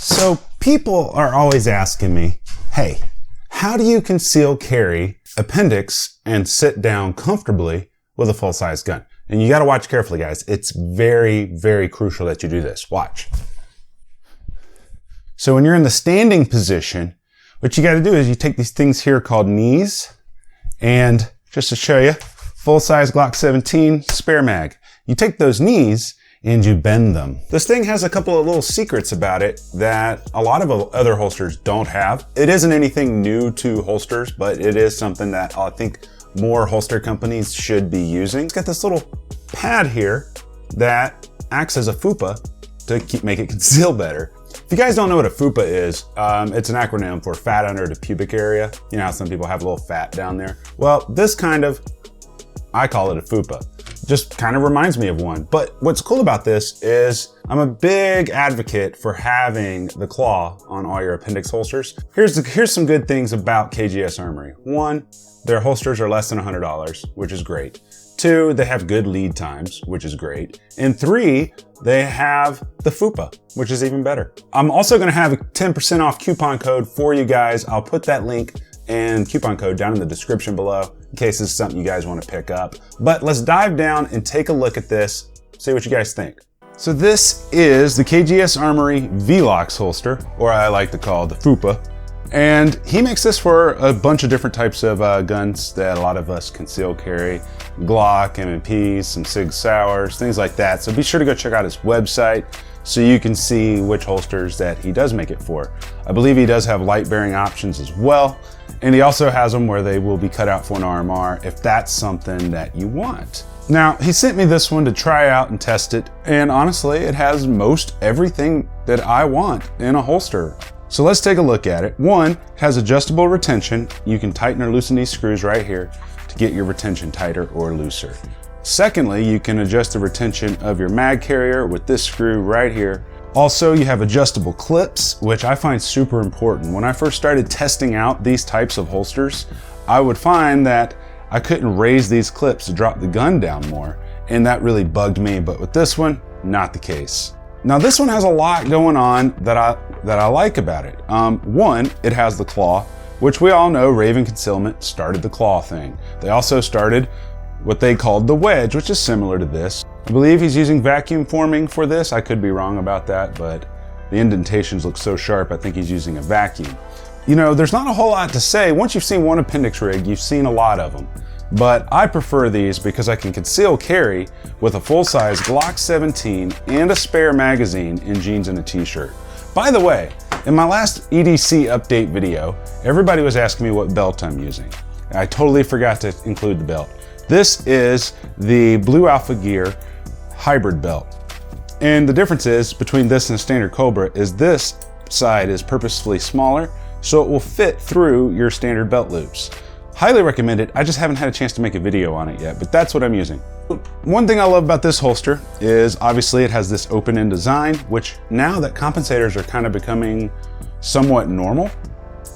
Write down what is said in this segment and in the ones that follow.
So people are always asking me, hey, how do you conceal carry Appendix and sit down comfortably with a full-size gun? And you got to watch carefully, guys. It's very, very crucial that you do this. Watch. So when you're in the standing position, what you got to do is you take these things here called knees, and just to show you, full-size Glock 17 spare mag. You take those knees and you bend them. This thing has a couple of little secrets about it that a lot of other holsters don't have. It isn't anything new to holsters, but it is something that I think more holster companies should be using. It's got this little pad here that acts as a fupa to make it conceal better. If you guys don't know what a fupa is, it's an acronym for fat under the pubic area. You know how some people have a little fat down there? Well, this kind of, I call it a fupa. Just kind of reminds me of one. But what's cool about this is I'm a big advocate for having the claw on all your Appendix holsters. Here's some good things about KGS Armory. One, their holsters are less than $100, which is great. Two, they have good lead times, which is great. And three, they have the FUPA, which is even better. I'm also gonna have a 10% off coupon code for you guys. I'll put that link and coupon code down in the description below in case this is something you guys want to pick up. But let's dive down and take a look at this, see what you guys think. So this is the KGS Armory VLOX holster, or I like to call the FUPA. And he makes this for a bunch of different types of guns that a lot of us conceal carry. Glock, M&Ps, some Sig Sauers, things like that. So be sure to go check out his website so you can see which holsters that he does make it for. I believe he does have light bearing options as well. And he also has them where they will be cut out for an RMR if that's something that you want. Now, he sent me this one to try out and test it. And honestly, it has most everything that I want in a holster. So let's take a look at it. One, has adjustable retention. You can tighten or loosen these screws right here to get your retention tighter or looser. Secondly, you can adjust the retention of your mag carrier with this screw right here. Also, you have adjustable clips, which I find super important. When I first started testing out these types of holsters, I would find that I couldn't raise these clips to drop the gun down more, and that really bugged me. But with this one, not the case. Now this one has a lot going on that I like about it. One, it has the claw, which we all know Raven Concealment started the claw thing. They also started what they called the wedge, which is similar to this. I believe he's using vacuum forming for this. I could be wrong about that, but the indentations look so sharp, I think he's using a vacuum. You know, there's not a whole lot to say. Once you've seen one Appendix rig, you've seen a lot of them. But I prefer these because I can conceal carry with a full-size Glock 17 and a spare magazine in jeans and a t-shirt. By the way, in my last EDC update video, everybody was asking me what belt I'm using. I totally forgot to include the belt. This is the Blue Alpha Gear hybrid belt. And the difference is between this and a standard Cobra is this side is purposefully smaller, so it will fit through your standard belt loops. Highly recommend it. I just haven't had a chance to make a video on it yet, but that's what I'm using. One thing I love about this holster is obviously it has this open-end design, which now that compensators are kind of becoming somewhat normal,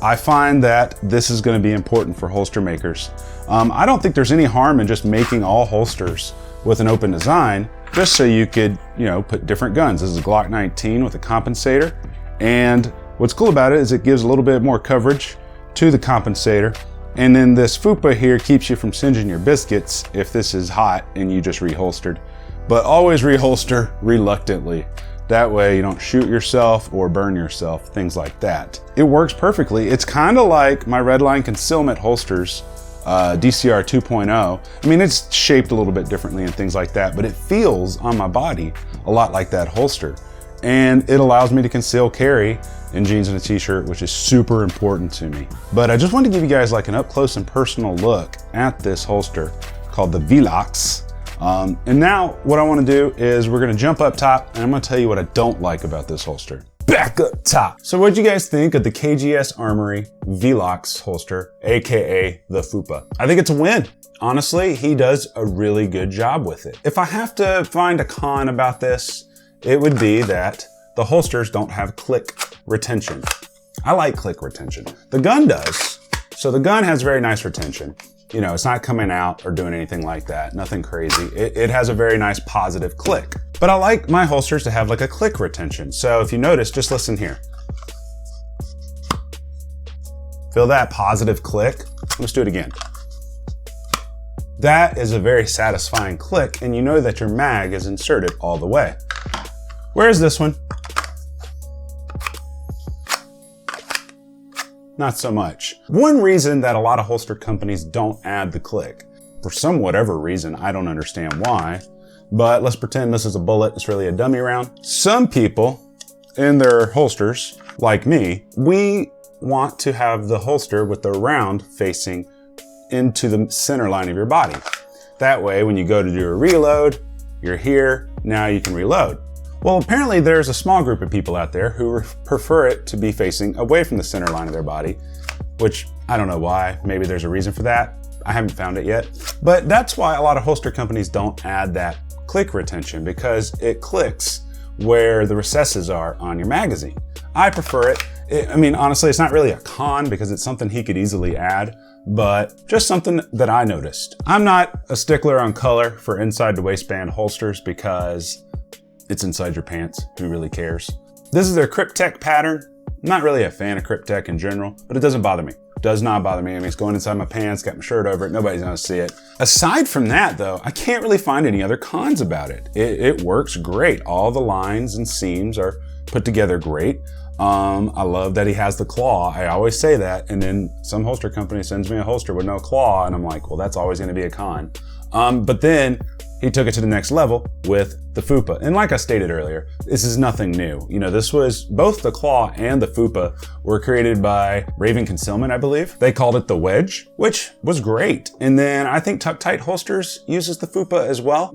I find that this is going to be important for holster makers. I don't think there's any harm in just making all holsters with an open design, just so you could, you know, put different guns. This is a Glock 19 with a compensator, and what's cool about it is it gives a little bit more coverage to the compensator. And then this FUPA here keeps you from singeing your biscuits if this is hot and you just reholstered. But always reholster reluctantly. That way you don't shoot yourself or burn yourself, things like that. It works perfectly. It's kind of like my Redline Concealment holsters, DCR 2.0. I mean, it's shaped a little bit differently and things like that, but it feels on my body a lot like that holster. And it allows me to conceal carry in jeans and a t-shirt, which is super important to me. But I just wanted to give you guys like an up close and personal look at this holster called the VLOX. And now what I want to do is we're going to jump up top and I'm going to tell you what I don't like about this holster. Back up top. So what'd you guys think of the KGS Armory VLOX holster, AKA the FUPA? I think it's a win. Honestly, he does a really good job with it. If I have to find a con about this, it would be that the holsters don't have click retention. I like click retention. The gun does. So the gun has very nice retention. You know, it's not coming out or doing anything like that. Nothing crazy. It has a very nice positive click. But I like my holsters to have like a click retention. So if you notice, just listen here. Feel that positive click? Let's do it again. That is a very satisfying click, and you know that your mag is inserted all the way. Where's this one? Not so much. One reason that a lot of holster companies don't add the click, for some whatever reason, I don't understand why, but let's pretend this is a bullet, it's really a dummy round. Some people in their holsters, like me, we want to have the holster with the round facing into the center line of your body. That way, when you go to do a reload, you're here, now you can reload. Well, apparently there's a small group of people out there who prefer it to be facing away from the center line of their body, which I don't know why. Maybe there's a reason for that. I haven't found it yet. But that's why a lot of holster companies don't add that click retention, because it clicks where the recesses are on your magazine. I prefer it. I mean, honestly, it's not really a con because it's something he could easily add, but just something that I noticed. I'm not a stickler on color for inside the waistband holsters because it's inside your pants. Who really cares? This is their Cryptek pattern. I'm not really a fan of Cryptek in general, but it doesn't bother me. Does not bother me. I mean, it's going inside my pants, got my shirt over it. Nobody's gonna see it. Aside from that though, I can't really find any other cons about it. It works great. All the lines and seams are put together great. I love that he has the claw. I always say that. And then some holster company sends me a holster with no claw. And I'm like, well, that's always going to be a con. But then he took it to the next level with the FUPA. And like I stated earlier, this is nothing new. You know, this was both the claw and the FUPA were created by Raven Concealment, I believe. They called it the wedge, which was great. And then I think Tuck Tight Holsters uses the FUPA as well.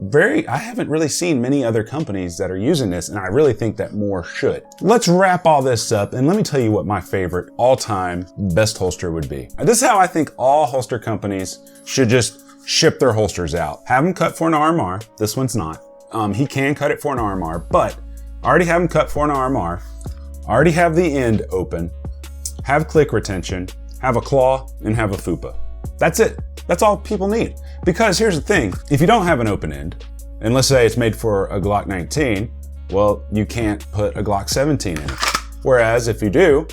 I haven't really seen many other companies that are using this, and I really think that more should. Let's wrap all this up and let me tell you what my favorite all-time best holster would be. This is how I think all holster companies should just ship their holsters out. Have them cut for an RMR. This one's not. He can cut it for an RMR, but I already have them cut for an RMR. I already have the end open, have click retention, have a claw, and have a FUPA. That's it. That's all people need. Because here's the thing, if you don't have an open end, and let's say it's made for a Glock 19, well, you can't put a Glock 17 in it. Whereas if you do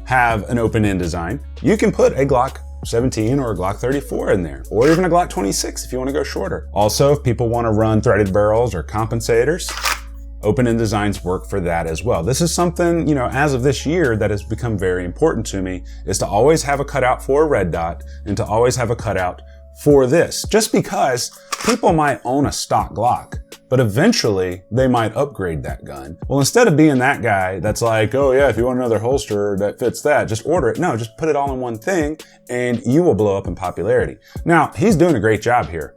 have an open end design, you can put a Glock 17 or a Glock 34 in there, or even a Glock 26 if you want to go shorter. Also, if people want to run threaded barrels or compensators, open-end designs work for that as well. This is something, you know, as of this year that has become very important to me, is to always have a cutout for a red dot and to always have a cutout for this. Just because people might own a stock Glock, but eventually they might upgrade that gun. Well, instead of being that guy that's like, oh yeah, if you want another holster that fits that, just order it. No, just put it all in one thing and you will blow up in popularity. Now, he's doing a great job here.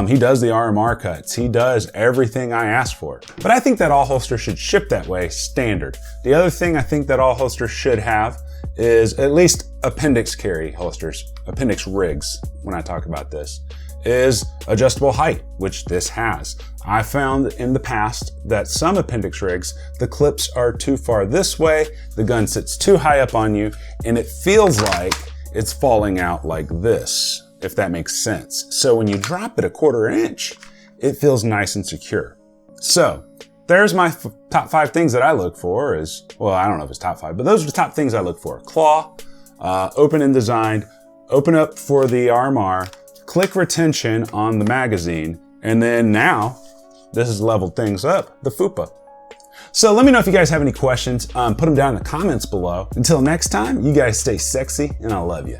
He does the RMR cuts. He does everything I asked for. But I think that all holsters should ship that way, standard. The other thing I think that all holsters should have is at least Appendix carry holsters, Appendix rigs, when I talk about this, is adjustable height, which this has. I found in the past that some Appendix rigs, the clips are too far this way, the gun sits too high up on you, and it feels like it's falling out like this, if that makes sense. So when you drop it a 1/4 inch, it feels nice and secure. So there's my top 5 things that I look for is, well, I don't know if it's top 5, but those are the top things I look for. Claw, open and designed, open up for the RMR, click retention on the magazine, and then now, this has leveled things up, the FUPA. So let me know if you guys have any questions. Put them down in the comments below. Until next time, you guys stay sexy, and I love you.